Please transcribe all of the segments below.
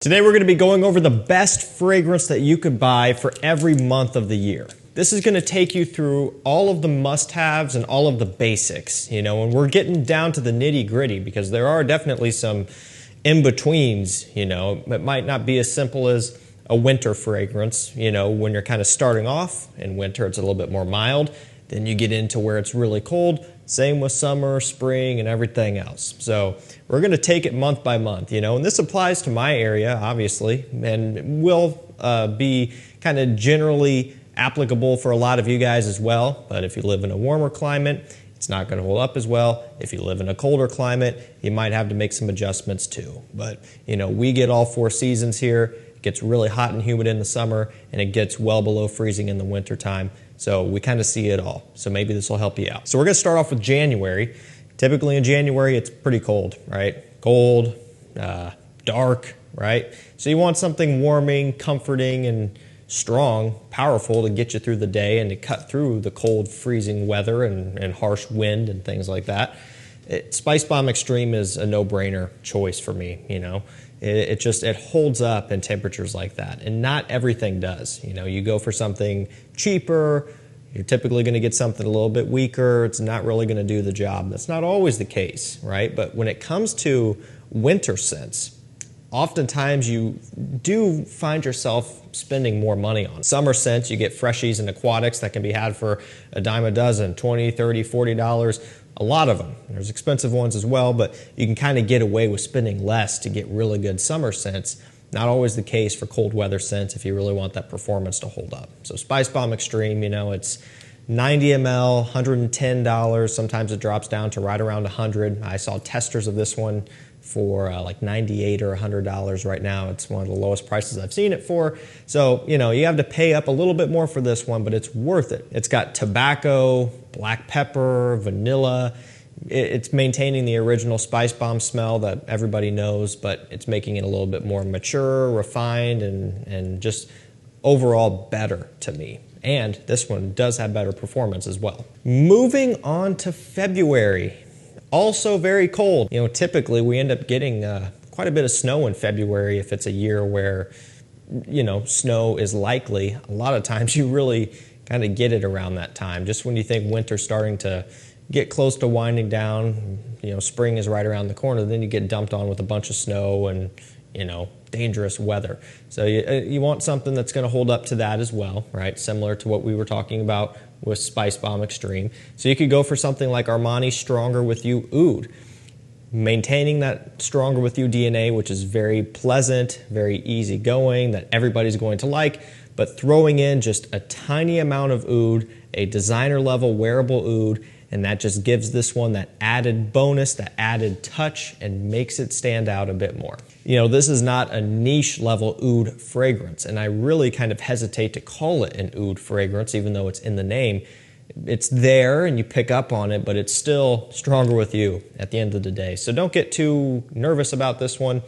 Today we're going to be going over the best fragrance that you could buy for every month of the year. This is going to take you through all of the must-haves and all of the basics, and we're getting down to the nitty-gritty because there are definitely some in-betweens, It might not be as simple as a winter fragrance, when you're kind of starting off. In winter, it's a little bit more mild. Then you get into where it's really cold. Same with summer, spring, and everything else. So we're going to take it month by month, and this applies to my area, obviously, and will be kind of generally applicable for a lot of you guys as well. But if you live in a warmer climate, it's not going to hold up as well. If you live in a colder climate, you might have to make some adjustments too. But, we get all four seasons here. It gets really hot and humid in the summer, and it gets well below freezing in the winter time. So we kind of see it all. So maybe this will help you out. So we're going to start off with January. Typically in January, it's pretty cold, right? Cold, dark, right? So you want something warming, comforting, and strong, powerful to get you through the day and to cut through the cold, freezing weather and harsh wind and things like that. Spice Bomb Extreme is a no-brainer choice for me, It holds up in temperatures like that, and not everything does. You go for something cheaper, you're typically going to get something a little bit weaker. It's not really going to do the job. That's not always the case, right? But when it comes to winter scents, oftentimes you do find yourself spending more money on. Summer scents, you get freshies and aquatics that can be had for a dime a dozen, $20, $30, $40. A lot of them. There's expensive ones as well, but you can kind of get away with spending less to get really good summer scents. Not always the case for cold weather scents if you really want that performance to hold up. So Spice Bomb Extreme, it's 90 ml, $110. Sometimes it drops down to right around $100. I saw testers of this one for like $98 or $100 right now. It's one of the lowest prices I've seen it for. So, you have to pay up a little bit more for this one, but it's worth it. It's got tobacco, black pepper, vanilla. It's maintaining the original Spice Bomb smell that everybody knows, but it's making it a little bit more mature, refined, and just overall better to me. And this one does have better performance as well. Moving on to February. Also very cold. Typically we end up getting quite a bit of snow in February if it's a year where, snow is likely. A lot of times you really kind of get it around that time. Just when you think winter's starting to get close to winding down, spring is right around the corner, then you get dumped on with a bunch of snow and, dangerous weather. So you want something that's going to hold up to that as well, right? Similar to what we were talking about with Spice Bomb Extreme. So you could go for something like Armani Stronger With You Oud. Maintaining that Stronger With You DNA, which is very pleasant, very easygoing, that everybody's going to like, but throwing in just a tiny amount of oud, a designer level wearable oud, and that just gives this one that added bonus, that added touch, and makes it stand out a bit more. This is not a niche level oud fragrance, and I really kind of hesitate to call it an oud fragrance, even though it's in the name. It's there and you pick up on it, but it's still Stronger With You at the end of the day. So don't get too nervous about this one.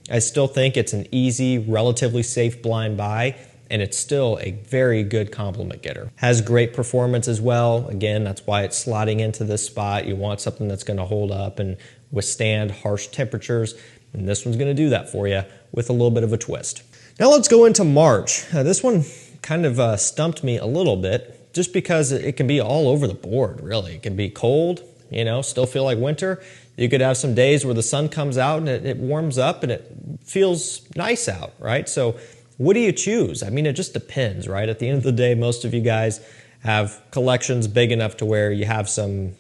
I still think it's an easy, relatively safe blind buy, and it's still a very good compliment getter. Has great performance as well. Again, that's why it's slotting into this spot. You want something that's going to hold up and withstand harsh temperatures, and this one's going to do that for you with a little bit of a twist. Now let's go into March. This one kind of stumped me a little bit just because it can be all over the board, really. It can be cold, still feel like winter. You could have some days where the sun comes out and it warms up and it feels nice out, right? So what do you choose? I mean, it just depends, right? At the end of the day, most of you guys have collections big enough to where you have some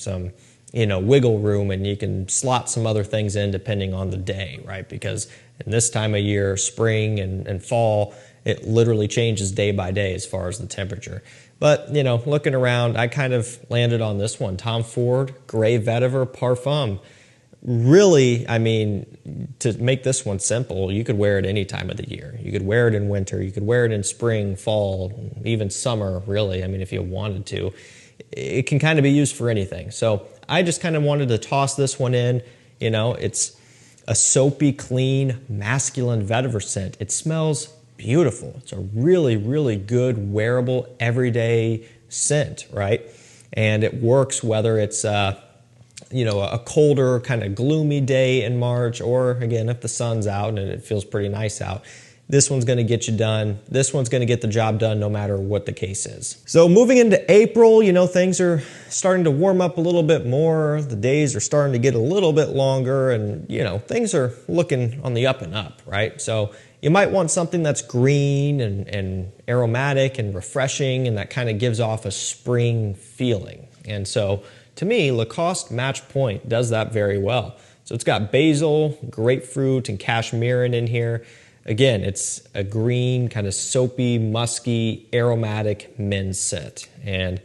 wiggle room and you can slot some other things in depending on the day, right? Because in this time of year, spring and fall, it literally changes day by day as far as the temperature. But, looking around, I kind of landed on this one, Tom Ford Grey Vetiver Parfum. Really, I mean, to make this one simple, you could wear it any time of the year. You could wear it in winter, you could wear it in spring, fall, even summer, really. I mean, if you wanted to. It can kind of be used for anything. So I just kind of wanted to toss this one in. It's a soapy, clean, masculine vetiver scent. It smells beautiful. It's a really, really good, wearable, everyday scent, right? And it works whether it's a colder kind of gloomy day in March, or again, if the sun's out and it feels pretty nice out, this one's going to get you done. This one's going to get the job done no matter what the case is. So moving into April, things are starting to warm up a little bit more. The days are starting to get a little bit longer, and things are looking on the up and up, right? So you might want something that's green and aromatic and refreshing, and that kind of gives off a spring feeling. And so to me, Lacoste Match Point does that very well. So it's got basil, grapefruit, and cashmere in here. Again, it's a green, kind of soapy, musky, aromatic men's scent. And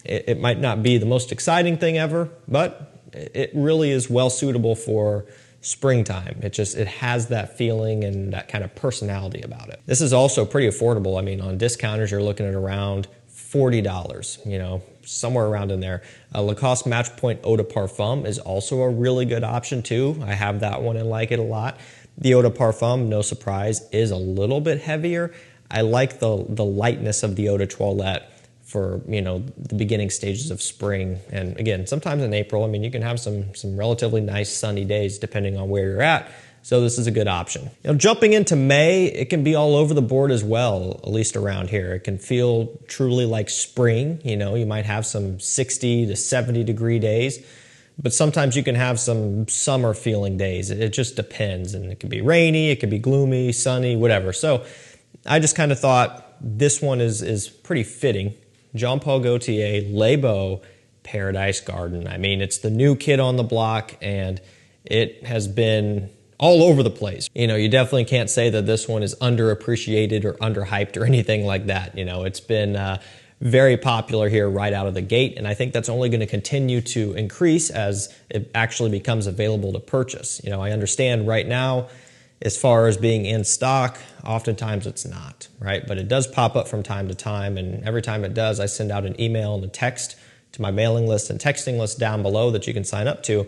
it might not be the most exciting thing ever, but it really is well suitable for springtime. It has that feeling and that kind of personality about it. This is also pretty affordable. I mean, on discounters, you're looking at around $40, somewhere around in there. Lacoste Match Point Eau de Parfum is also a really good option too. I have that one and like it a lot. The Eau de Parfum, no surprise, is a little bit heavier. I like the lightness of the Eau de Toilette for, the beginning stages of spring. And again, sometimes in April, you can have some relatively nice sunny days depending on where you're at. So this is a good option. Jumping into May, it can be all over the board as well, at least around here. It can feel truly like spring. You might have some 60 to 70 degree days. But sometimes you can have some summer feeling days. It just depends. And it can be rainy, it could be gloomy, sunny, whatever. So I just kind of thought this one is pretty fitting. Jean Paul Gaultier, Les Beaux, Paradise Garden. It's the new kid on the block, and it has been all over the place. You definitely can't say that this one is underappreciated or underhyped or anything like that. It's been very popular here right out of the gate, and I think that's only going to continue to increase as it actually becomes available to purchase. I understand right now, as far as being in stock, oftentimes it's not, right? But it does pop up from time to time, and every time it does, I send out an email and a text to my mailing list and texting list down below that you can sign up to.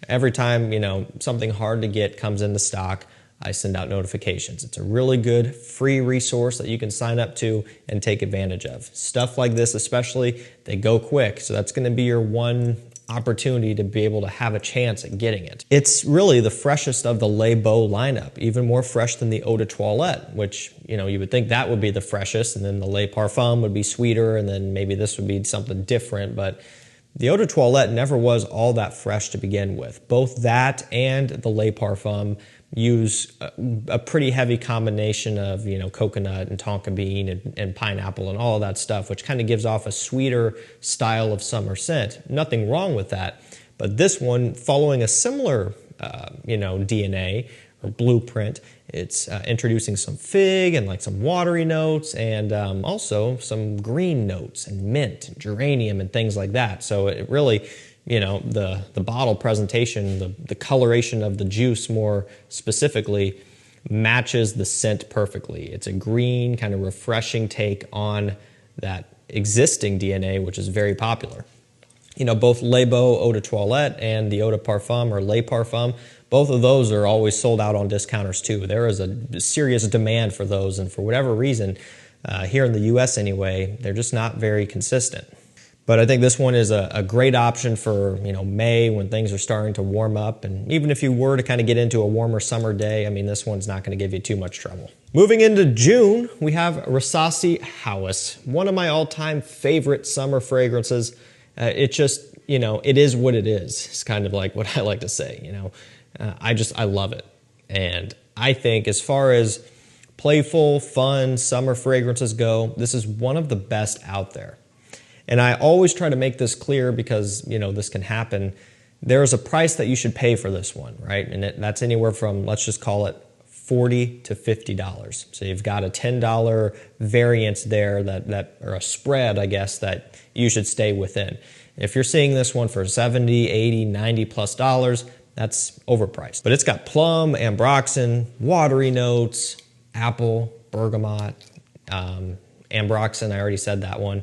Every time, something hard to get comes into stock, I send out notifications. It's a really good free resource that you can sign up to and take advantage of. Stuff like this especially, they go quick, so that's going to be your one opportunity to be able to have a chance at getting it. It's really the freshest of the Les Beaux lineup, even more fresh than the Eau de Toilette, which, you would think that would be the freshest, and then the Les Parfums would be sweeter, and then maybe this would be something different, but the Eau de Toilette never was all that fresh to begin with. Both that and the Les Parfums use a pretty heavy combination of, coconut and tonka bean and pineapple and all of that stuff, which kind of gives off a sweeter style of summer scent. Nothing wrong with that. But this one, following a similar, DNA or blueprint, it's introducing some fig and like some watery notes, and also some green notes and mint and geranium and things like that. So it really, the bottle presentation, the coloration of the juice more specifically, matches the scent perfectly. It's a green, kind of refreshing take on that existing DNA, which is very popular. Both Les Beaux Eau de Toilette and the Eau de Parfum or Les Parfums, both of those are always sold out on discounters too. There is a serious demand for those, and for whatever reason, here in the US anyway, they're just not very consistent. But I think this one is a great option for May, when things are starting to warm up. And even if you were to kind of get into a warmer summer day, this one's not going to give you too much trouble. Moving into June, we have Rasasi Hawas, one of my all-time favorite summer fragrances. It just, it is what it is. It's kind of like what I like to say, I love it. And I think as far as playful, fun summer fragrances go, this is one of the best out there. And I always try to make this clear because, this can happen. There is a price that you should pay for this one, right? And that's anywhere from, let's just call it $40 to $50. So you've got a $10 variance there or a spread, I guess, that you should stay within. If you're seeing this one for $70, $80, $90 plus dollars, that's overpriced. But it's got plum, ambroxan, watery notes, apple, bergamot, ambroxan, I already said that one.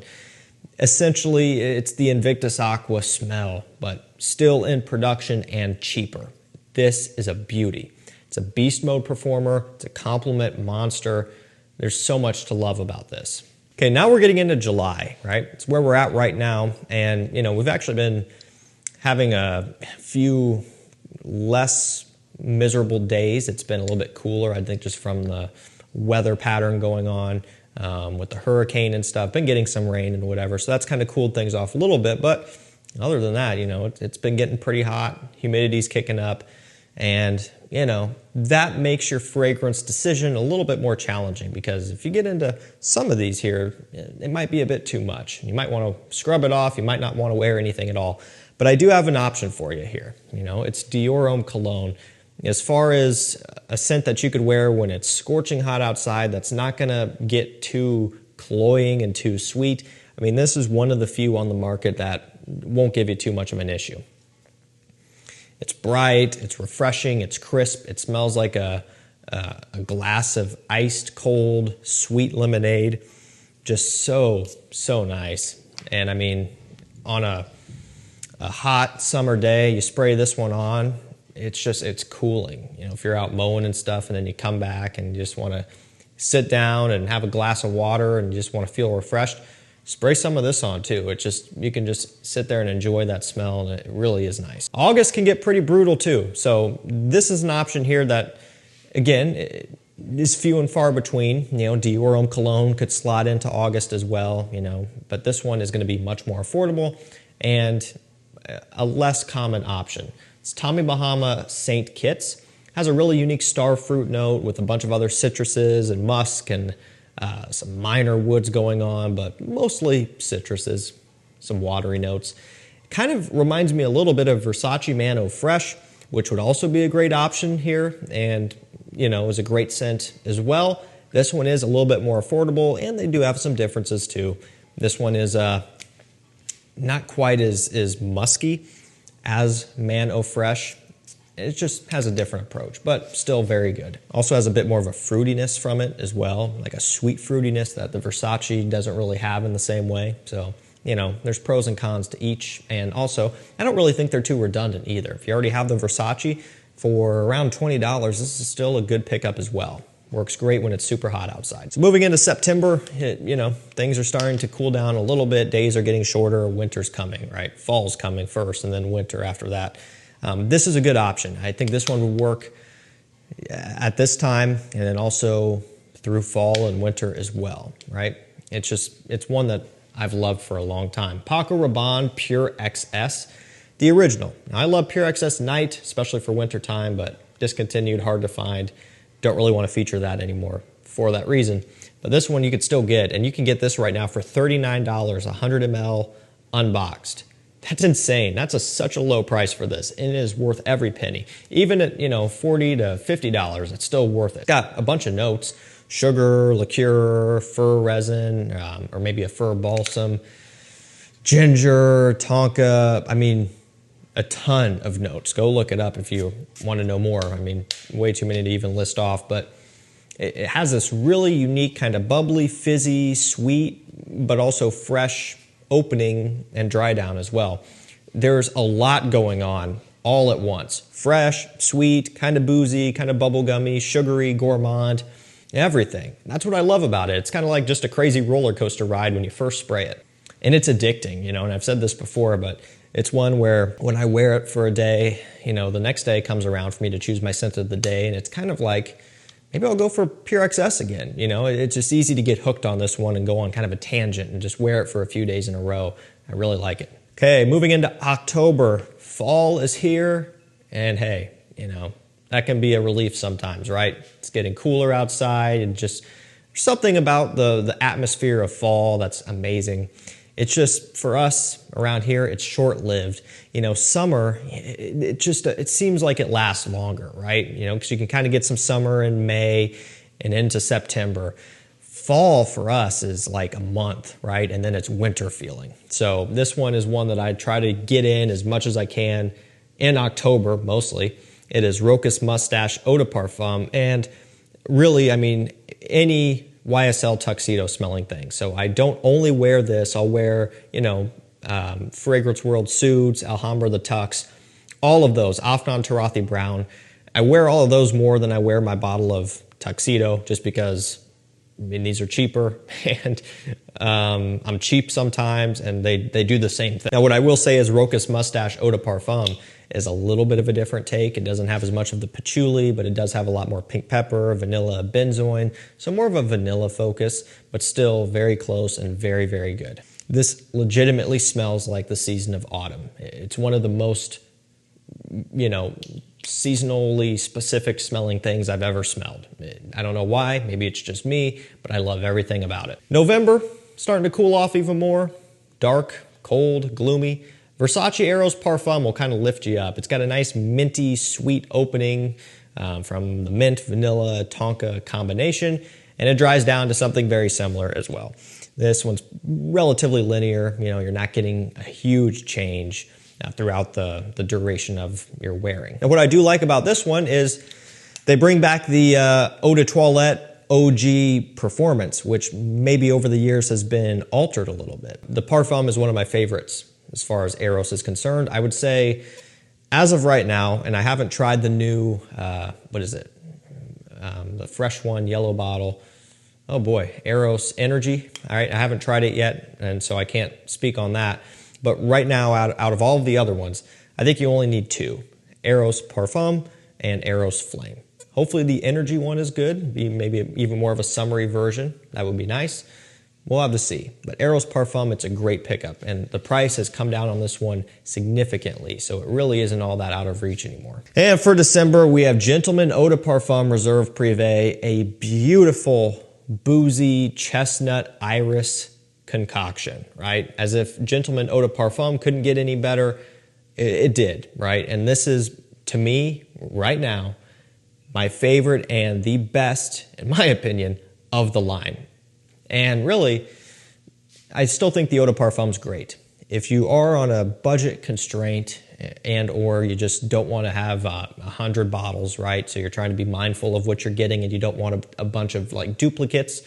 Essentially, it's the Invictus Aqua smell, but still in production and cheaper. This is a beauty. It's a beast mode performer. It's a compliment monster. There's so much to love about this. Okay, now we're getting into July, right? It's where we're at right now. And, we've actually been having a few less miserable days. It's been a little bit cooler, I think, just from the weather pattern going on with the hurricane and stuff. Been getting some rain and whatever, so that's kind of cooled things off a little bit. But other than that, you know, it's been getting pretty hot. Humidity's kicking up, and you know, that makes your fragrance decision a little bit more challenging, because if you get into some of these here, it might be a bit too much. You might want to scrub it off. You might not want to wear anything at all. But I do have an option for you here. You know, it's Dior Homme Cologne. As far as a scent that you could wear when it's scorching hot outside, that's not going to get too cloying and too sweet. I mean, this is one of the few on the market that won't give you too much of an issue. It's bright, it's refreshing, it's crisp, it smells like a glass of iced cold sweet lemonade. Just so nice. And I mean, on a hot summer day, you spray this one on, it's cooling. You know, if you're out mowing and stuff, and then you come back and you just want to sit down and have a glass of water and you just want to feel refreshed, spray some of this on too. You can just sit there and enjoy that smell, and it really is nice. August can get pretty brutal too. So this is an option here that, again, is few and far between. You know, Dior Homme Cologne could slot into August as well, you know, but this one is going to be much more affordable and a less common option. It's Tommy Bahama Saint Kitts. Has a really unique star fruit note with a bunch of other citruses and musk and some minor woods going on, but mostly citruses, some watery notes. Kind of reminds me a little bit of Versace Man Eau Fresh, which would also be a great option here, and you know, is a great scent as well. This one is a little bit more affordable, and they do have some differences too. This one is not quite as musky as Man Eau Fresh. It just has a different approach, but still very good. Also has a bit more of a fruitiness from it as well, like a sweet fruitiness that the Versace doesn't really have in the same way. So, you know, there's pros and cons to each. And also, I don't really think they're too redundant either. If you already have the Versace for around $20, this is still a good pickup as well. Works great when it's super hot outside. So moving into September, you know, things are starting to cool down a little bit. Days are getting shorter. Winter's coming, right? Fall's coming first, and then winter after that. This is a good option. I think this one would work at this time, and then also through fall and winter as well, right? It's one that I've loved for a long time. Paco Rabanne Pure XS, the original. Now, I love Pure XS Night, especially for winter time, but discontinued, hard to find. Don't really want to feature that anymore for that reason. But this one you could still get, and you can get this right now for $39, 100 ml unboxed. That's insane. That's such a low price for this, and it is worth every penny. Even at, you know, $40 to $50, it's still worth it. It's got a bunch of notes: sugar, liqueur, fir resin, or maybe a fir balsam, ginger, tonka. I mean, a ton of notes. Go look it up if you want to know more. I mean, way too many to even list off, but it has this really unique kind of bubbly, fizzy, sweet, but also fresh opening and dry down as well. There's a lot going on all at once. Fresh, sweet, kind of boozy, kind of bubblegummy, sugary, gourmand, everything. That's what I love about it. It's kind of like just a crazy roller coaster ride when you first spray it. And it's addicting, you know, and I've said this before, but it's one where when I wear it for a day, you know, the next day comes around for me to choose my scent of the day, and it's kind of like, maybe I'll go for Pure XS again. You know, it's just easy to get hooked on this one and go on kind of a tangent and just wear it for a few days in a row. I really like it. Okay, moving into October. Fall is here, and hey, you know, that can be a relief sometimes, right? It's getting cooler outside, and just something about the atmosphere of fall that's amazing. It's just, for us around here, it's short-lived. You know, summer, it seems like it lasts longer, right? You know, because you can kind of get some summer in May and into September. Fall for us is like a month, right? And then it's winter feeling. So this one is one that I try to get in as much as I can in October, mostly. It is Rocus Mustache Eau de Parfum, and really, I mean, any YSL tuxedo smelling thing. So I don't only wear this, I'll wear, you know, Fragrance World suits, Alhambra the Tux, all of those, Afnan Tarathi Brown. I wear all of those more than I wear my bottle of tuxedo, just because I mean, these are cheaper, and I'm cheap sometimes, and they do the same thing. Now, what I will say is Rochas Mustache Eau de Parfum is a little bit of a different take. It doesn't have as much of the patchouli, but it does have a lot more pink pepper, vanilla, benzoin, so more of a vanilla focus, but still very close and very, very good. This legitimately smells like the season of autumn. It's one of the most, you know, seasonally specific smelling things I've ever smelled. I don't know why, maybe it's just me, but I love everything about it. November, starting to cool off even more. Dark, cold, gloomy. Versace Eros Parfum will kind of lift you up. It's got a nice minty, sweet opening from the mint, vanilla, tonka combination, and it dries down to something very similar as well. This one's relatively linear. You know, you're not getting a huge change throughout the duration of your wearing. And what I do like about this one is they bring back the Eau de Toilette OG performance, which maybe over the years has been altered a little bit. The Parfum is one of my favorites as far as Eros is concerned. I would say, as of right now, and I haven't tried the new, what is it? The fresh one, yellow bottle. Oh boy, Eros Energy. All right, I haven't tried it yet, and so I can't speak on that. But right now, out of all of the other ones, I think you only need two. Eros Parfum and Eros Flame. Hopefully the Energy one is good, maybe even more of a summery version. That would be nice. We'll have to see. But Eros Parfum, it's a great pickup, and the price has come down on this one significantly, so it really isn't all that out of reach anymore. And for December, we have Gentleman Eau de Parfum Reserve Privé, a beautiful, boozy, chestnut iris concoction, right? As if Gentleman Eau de Parfum couldn't get any better, it did, right? And this is, to me, right now, my favorite and the best, in my opinion, of the line. And really, I still think the Eau de Parfum's great. If you are on a budget constraint and or you just don't want to have 100 bottles, right? So you're trying to be mindful of what you're getting and you don't want a bunch of like duplicates,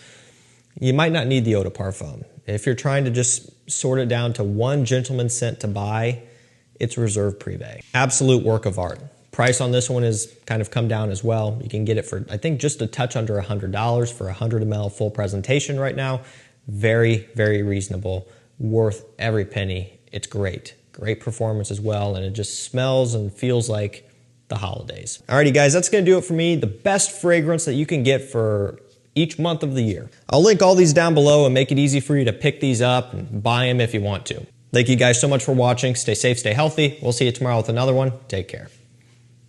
you might not need the Eau de Parfum. If you're trying to just sort it down to one gentleman scent to buy, it's Reserve Privé. Absolute work of art. Price on this one has kind of come down as well. You can get it for, I think, just a touch under $100 for 100 ml full presentation right now. Very, very reasonable. Worth every penny. It's great. Great performance as well, and it just smells and feels like the holidays. Alrighty guys, that's gonna do it for me. The best fragrance that you can get for each month of the year. I'll link all these down below and make it easy for you to pick these up and buy them if you want to. Thank you guys so much for watching. Stay safe, stay healthy. We'll see you tomorrow with another one. Take care.